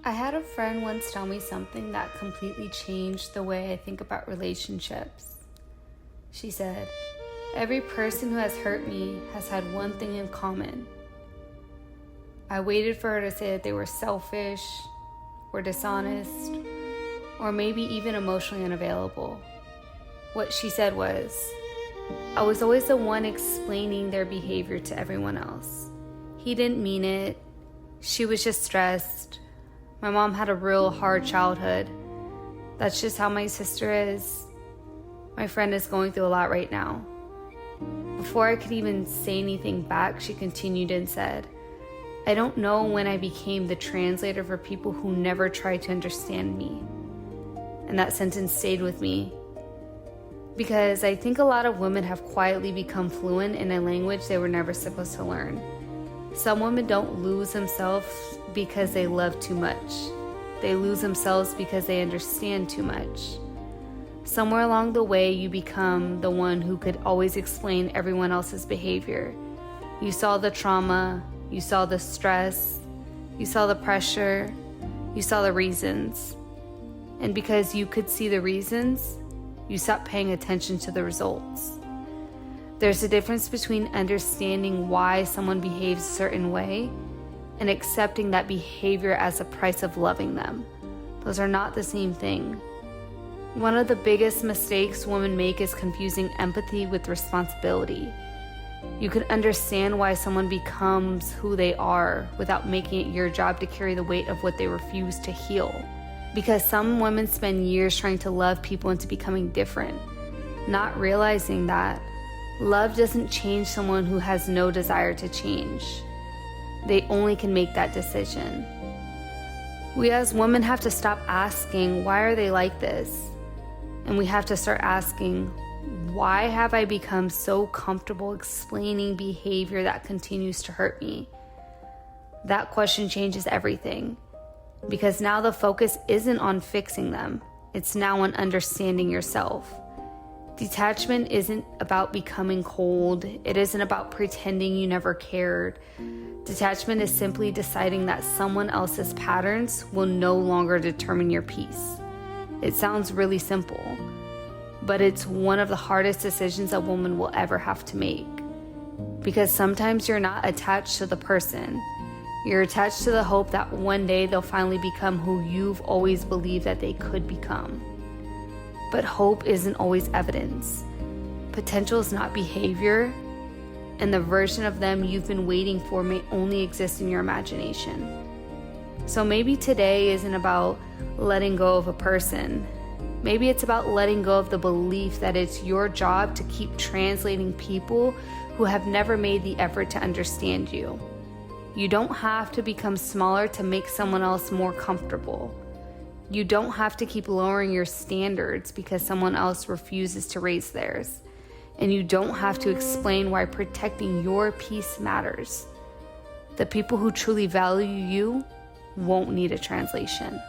I had a friend once tell me something that completely changed the way I think about relationships. She said, "Every person who has hurt me has had one thing in common." I waited for her to say that they were selfish, or dishonest, or maybe even emotionally unavailable. What she said was, I was always the one explaining their behavior to everyone else. He didn't mean it. She was just stressed. My mom had a real hard childhood. That's just how my sister is. My friend is going through a lot right now. Before I could even say anything back, she continued and said, I don't know when I became the translator for people who never tried to understand me. And that sentence stayed with me because I think a lot of women have quietly become fluent in a language they were never supposed to learn. Some women don't lose themselves because they love too much. They lose themselves because they understand too much. Somewhere along the way, you become the one who could always explain everyone else's behavior. You saw the trauma, you saw the stress, you saw the pressure, you saw the reasons. And because you could see the reasons, you stopped paying attention to the results. There's a difference between understanding why someone behaves a certain way and accepting that behavior as a price of loving them. Those are not the same thing. One of the biggest mistakes women make is confusing empathy with responsibility. You can understand why someone becomes who they are without making it your job to carry the weight of what they refuse to heal. Because some women spend years trying to love people into becoming different, not realizing that love doesn't change someone who has no desire to change. They only can make that decision. We as women have to stop asking, why are they like this? And we have to start asking, why have I become so comfortable explaining behavior that continues to hurt me? That question changes everything. Because now the focus isn't on fixing them. It's now on understanding yourself. Detachment isn't about becoming cold. It isn't about pretending you never cared. Detachment is simply deciding that someone else's patterns will no longer determine your peace. It sounds really simple, but it's one of the hardest decisions a woman will ever have to make. Because sometimes you're not attached to the person. You're attached to the hope that one day they'll finally become who you've always believed that they could become. But hope isn't always evidence. Potential is not behavior, and the version of them you've been waiting for may only exist in your imagination. So maybe today isn't about letting go of a person. Maybe it's about letting go of the belief that it's your job to keep translating people who have never made the effort to understand you. You don't have to become smaller to make someone else more comfortable. You don't have to keep lowering your standards because someone else refuses to raise theirs. And you don't have to explain why protecting your peace matters. The people who truly value you won't need a translation.